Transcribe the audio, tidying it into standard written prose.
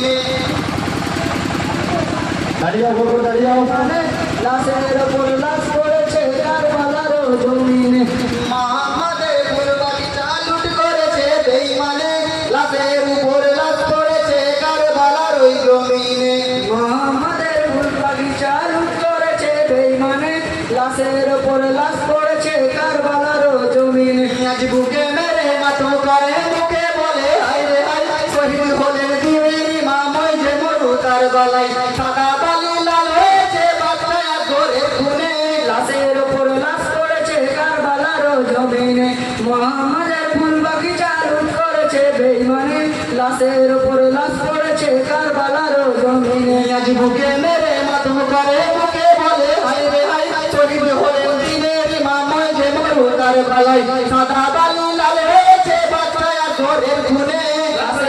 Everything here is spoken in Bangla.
জমিনে। দাঁড়িয়ে বলবো দাঁড়িয়ে লাশের উপর লাশ পড়েছে কারবালার জমিনে। মোহাম্মদের ফুলবাগিচা লুট করেছে বেঈমানে, লাশের উপর লাশ পড়েছে কারবালার ওই জমিনে। মোহাম্মদের ফুলবাগিচা লুট করেছে বেঈমানে, লাশের উপর লাশ পড়েছে কারবালার জমিনে। আজ বুকে মেরে মাথো করে মুখে বলে হায় রে হায়, শহীদ হলেন দিনের ইমাম ওই যে মরু কারবালায়। সাদা বালি লাল হয়েছে বাচ্চা ঘরে খুনে, লাশের উপর লাশ পড়েছে কারবালার জমিনে। মোহাম্মদের ফুলবাগিচা লুট করেছে বেঈমানে, লাশের উপর লাশ পড়েছে কারবালার জমিনে। আজ বুকে মেরে মাথো করে মুখে বলে হায় রে হায়, শহীদ হলেন দিনের ইমাম ওই যে মরু কারবালায়।